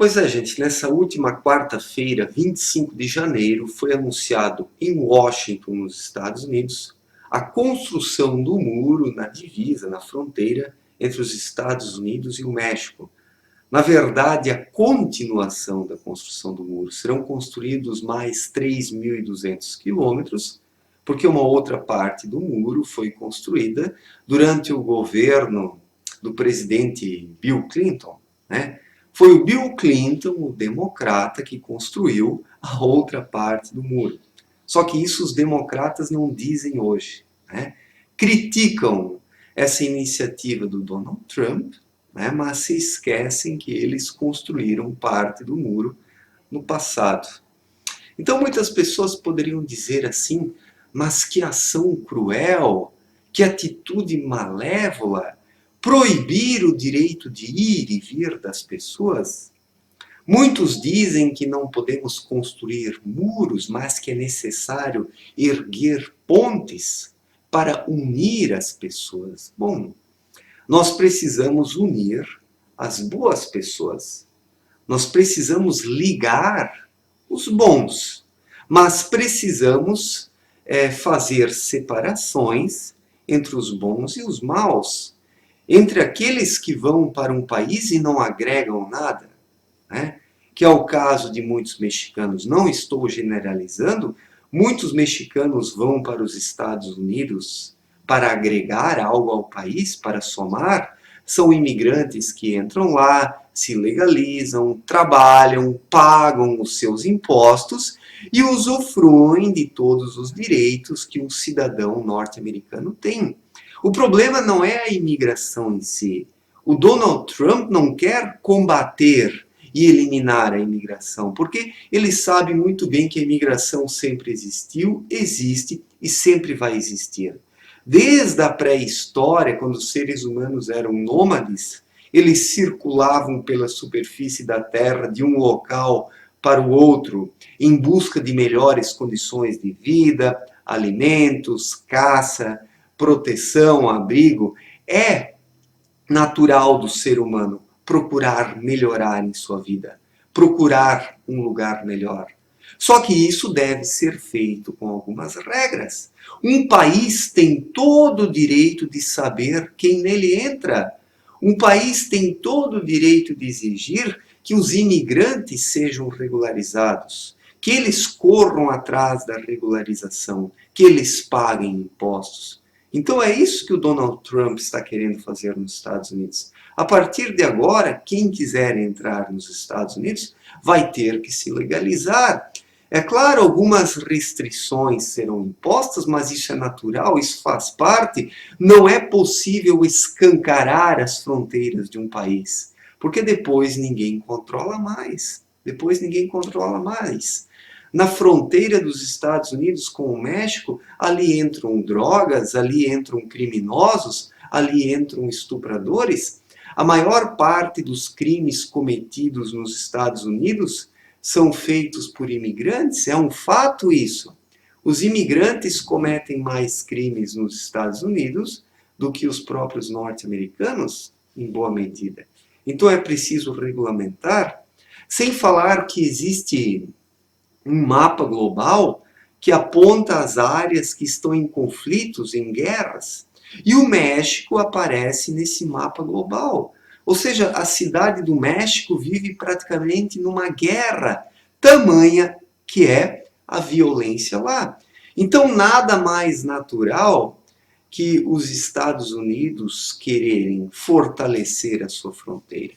Pois é, gente, nessa última quarta-feira, 25 de janeiro, foi anunciado em Washington, nos Estados Unidos, a construção do muro na divisa, na fronteira entre os Estados Unidos e o México. Na verdade, a continuação da construção do muro. Serão construídos mais 3.200 quilômetros, porque uma outra parte do muro foi construída durante o governo do presidente Bill Clinton, né? Foi o Bill Clinton, o democrata, que construiu a outra parte do muro. Só que isso os democratas não dizem hoje, né? Criticam essa iniciativa do Donald Trump, né? Mas se esquecem que eles construíram parte do muro no passado. Então muitas pessoas poderiam dizer assim, mas que ação cruel, que atitude malévola, proibir o direito de ir e vir das pessoas? Muitos dizem que não podemos construir muros, mas que é necessário erguer pontes para unir as pessoas. Bom, nós precisamos unir as boas pessoas. Nós precisamos ligar os bons, mas precisamos fazer separações entre os bons e os maus, entre aqueles que vão para um país e não agregam nada, né? Que é o caso de muitos mexicanos. Não estou generalizando, muitos mexicanos vão para os Estados Unidos para agregar algo ao país, para somar. São imigrantes que entram lá, se legalizam, trabalham, pagam os seus impostos e usufruem de todos os direitos que um cidadão norte-americano tem. O problema não é a imigração em si. O Donald Trump não quer combater e eliminar a imigração, porque ele sabe muito bem que a imigração sempre existiu, existe e sempre vai existir. Desde a pré-história, quando os seres humanos eram nômades, eles circulavam pela superfície da Terra de um local para o outro, em busca de melhores condições de vida, alimentos, caça, proteção, abrigo. É natural do ser humano procurar melhorar em sua vida, procurar um lugar melhor. Só que isso deve ser feito com algumas regras. Um país tem todo o direito de saber quem nele entra. Um país tem todo o direito de exigir que os imigrantes sejam regularizados, que eles corram atrás da regularização, que eles paguem impostos. Então é isso que o Donald Trump está querendo fazer nos Estados Unidos. A partir de agora, quem quiser entrar nos Estados Unidos vai ter que se legalizar. É claro, algumas restrições serão impostas, mas isso é natural, isso faz parte. Não é possível escancarar as fronteiras de um país, porque depois ninguém controla mais. Depois ninguém controla mais. Na fronteira dos Estados Unidos com o México, ali entram drogas, ali entram criminosos, ali entram estupradores. A maior parte dos crimes cometidos nos Estados Unidos são feitos por imigrantes, é um fato isso. Os imigrantes cometem mais crimes nos Estados Unidos do que os próprios norte-americanos, em boa medida. Então é preciso regulamentar, sem falar que existe um mapa global que aponta as áreas que estão em conflitos, em guerras, e o México aparece nesse mapa global. Ou seja, a cidade do México vive praticamente numa guerra, tamanha que é a violência lá. Então, nada mais natural que os Estados Unidos quererem fortalecer a sua fronteira,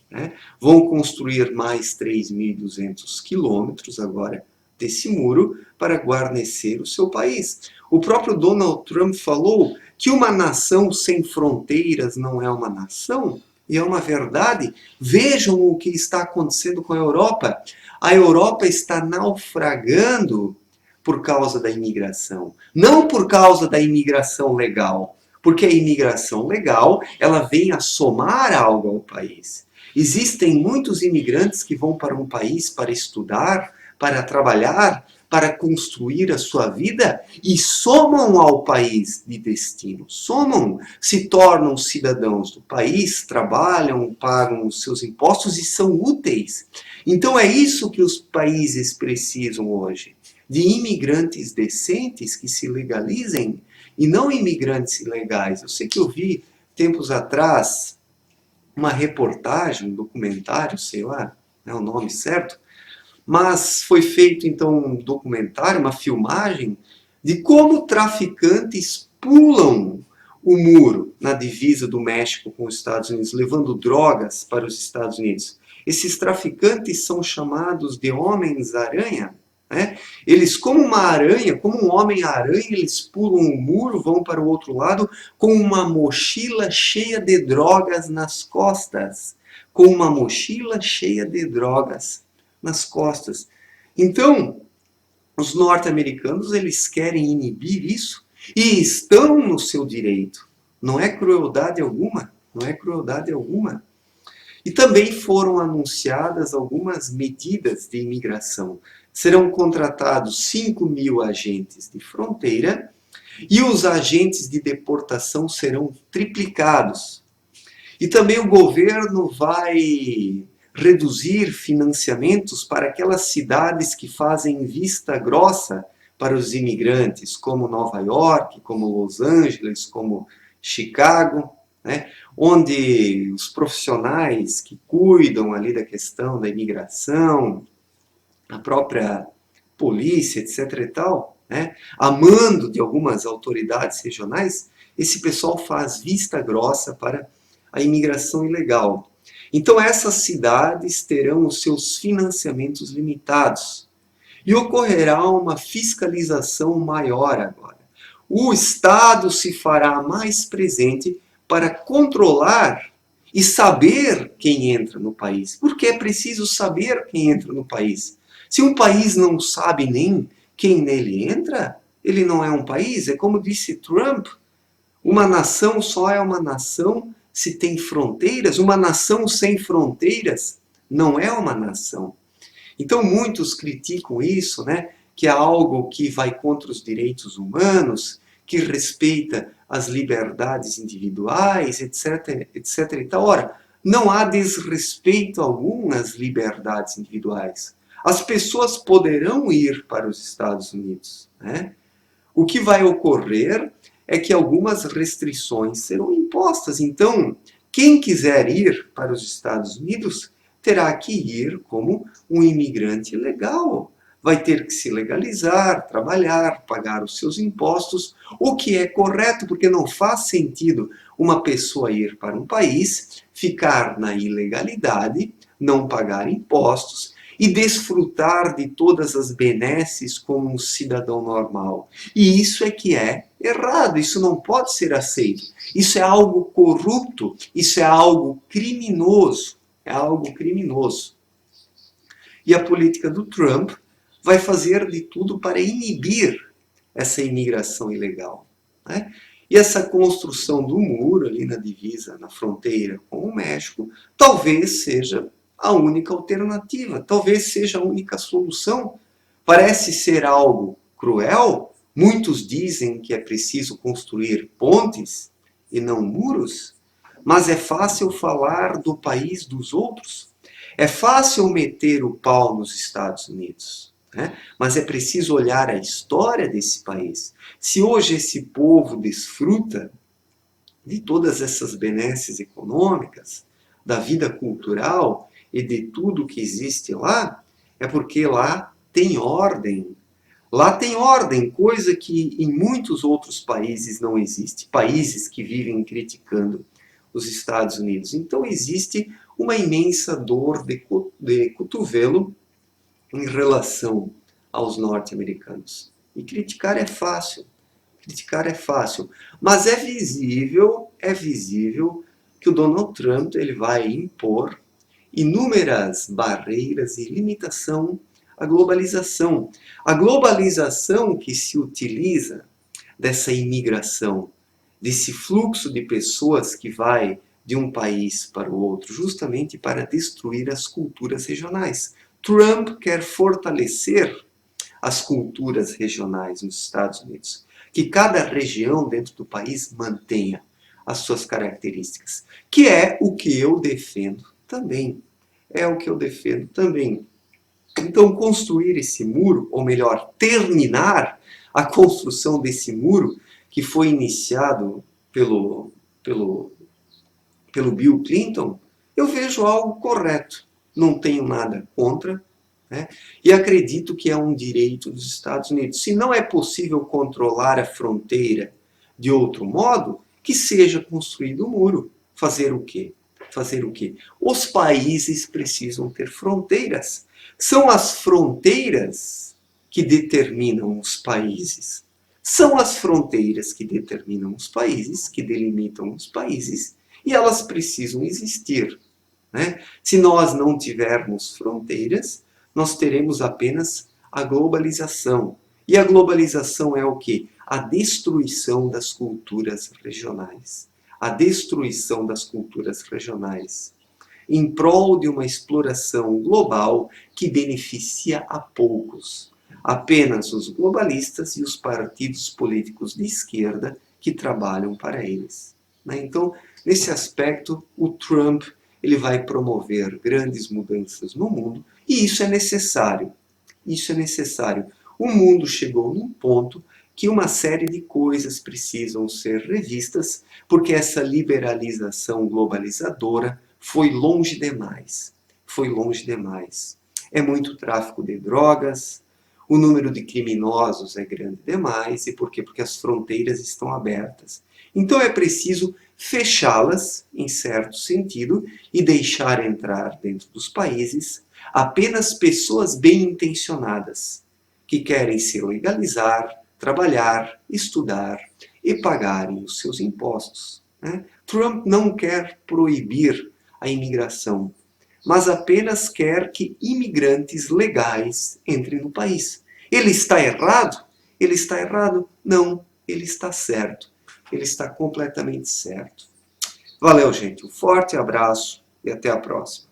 né? Vão construir mais 3.200 quilômetros agora desse muro para guarnecer o seu país. O próprio Donald Trump falou que uma nação sem fronteiras não é uma nação, e é uma verdade. Vejam o que está acontecendo com a Europa. A Europa está naufragando por causa da imigração. Não por causa da imigração legal, porque a imigração legal ela vem a somar algo ao país. Existem muitos imigrantes que vão para um país para estudar, para trabalhar, para construir a sua vida e somam ao país de destino. Somam, se tornam cidadãos do país, trabalham, pagam os seus impostos e são úteis. Então é isso que os países precisam hoje, de imigrantes decentes que se legalizem e não imigrantes ilegais. Eu sei que eu vi tempos atrás uma reportagem, um documentário, sei lá, é o nome certo, mas foi feito então um documentário, uma filmagem de como traficantes pulam o muro na divisa do México com os Estados Unidos, levando drogas para os Estados Unidos. Esses traficantes são chamados de homens-aranha, né? Eles, como uma aranha, como um homem-aranha, eles pulam o muro, vão para o outro lado com uma mochila cheia de drogas nas costas. Com uma mochila cheia de drogas nas costas. Então, os norte-americanos, eles querem inibir isso e estão no seu direito. Não é crueldade alguma, não é crueldade alguma. E também foram anunciadas algumas medidas de imigração. Serão contratados 5.000 agentes de fronteira e os agentes de deportação serão triplicados. E também o governo vai reduzir financiamentos para aquelas cidades que fazem vista grossa para os imigrantes, como Nova York, como Los Angeles, como Chicago, né? Onde os profissionais que cuidam ali da questão da imigração, a própria polícia, etc. e tal, né? A mando de algumas autoridades regionais, esse pessoal faz vista grossa para a imigração ilegal. Então essas cidades terão os seus financiamentos limitados e ocorrerá uma fiscalização maior agora. O Estado se fará mais presente para controlar e saber quem entra no país. Porque é preciso saber quem entra no país. Se um país não sabe nem quem nele entra, ele não é um país. É como disse Trump, uma nação só é uma nação se tem fronteiras. Uma nação sem fronteiras não é uma nação. Então muitos criticam isso, né? Que é algo que vai contra os direitos humanos, que respeita as liberdades individuais, etc, etc e tal. Ora, não há desrespeito algum às liberdades individuais. As pessoas poderão ir para os Estados Unidos, né? O que vai ocorrer é que algumas restrições serão impostas. Então, quem quiser ir para os Estados Unidos terá que ir como um imigrante legal. Vai ter que se legalizar, trabalhar, pagar os seus impostos, o que é correto, porque não faz sentido uma pessoa ir para um país, ficar na ilegalidade, não pagar impostos e desfrutar de todas as benesses como um cidadão normal. E isso é que é errado, isso não pode ser aceito. Isso é algo corrupto, isso é algo criminoso. É algo criminoso. E a política do Trump vai fazer de tudo para inibir essa imigração ilegal, né? E essa construção do muro ali na divisa, na fronteira com o México, talvez seja a única alternativa, talvez seja a única solução. Parece ser algo cruel. Muitos dizem que é preciso construir pontes e não muros, mas é fácil falar do país dos outros. É fácil meter o pau nos Estados Unidos, né? Mas é preciso olhar a história desse país. Se hoje esse povo desfruta de todas essas benesses econômicas, da vida cultural e de tudo que existe lá, é porque lá tem ordem. Lá tem ordem, coisa que em muitos outros países não existe. Países que vivem criticando os Estados Unidos. Então existe uma imensa dor de cotovelo em relação aos norte-americanos. E criticar é fácil. Criticar é fácil. Mas é visível que o Donald Trump ele vai impor inúmeras barreiras e limitação à globalização. A globalização que se utiliza dessa imigração, desse fluxo de pessoas que vai de um país para o outro, justamente para destruir as culturas regionais. Trump quer fortalecer as culturas regionais nos Estados Unidos, que cada região dentro do país mantenha as suas características, que é o que eu defendo também. É o que eu defendo também. Então, construir esse muro, ou melhor, terminar a construção desse muro, que foi iniciado pelo Bill Clinton, eu vejo algo correto. Não tenho nada contra, né? E acredito que é um direito dos Estados Unidos. Se não é possível controlar a fronteira de outro modo, que seja construído um muro. Fazer o quê? Fazer o quê? Os países precisam ter fronteiras. São as fronteiras que determinam os países. São as fronteiras que determinam os países, que delimitam os países, e elas precisam existir, né? Se nós não tivermos fronteiras, nós teremos apenas a globalização. E a globalização é o quê? A destruição das culturas regionais. A destruição das culturas regionais. Em prol de uma exploração global que beneficia a poucos. Apenas os globalistas e os partidos políticos de esquerda que trabalham para eles. Então, nesse aspecto, o Trump ele vai promover grandes mudanças no mundo e isso é necessário. Isso é necessário. O mundo chegou num ponto que uma série de coisas precisam ser revistas porque essa liberalização globalizadora foi longe demais. Foi longe demais. É muito tráfico de drogas, o número de criminosos é grande demais. E por quê? Porque as fronteiras estão abertas. Então é preciso fechá-las, em certo sentido, e deixar entrar dentro dos países apenas pessoas bem intencionadas, que querem se legalizar, trabalhar, estudar e pagarem os seus impostos. Trump não quer proibir a imigração, mas apenas quer que imigrantes legais entrem no país. Ele está errado? Ele está errado? Não, ele está certo. Ele está completamente certo. Valeu, gente. Um forte abraço e até a próxima.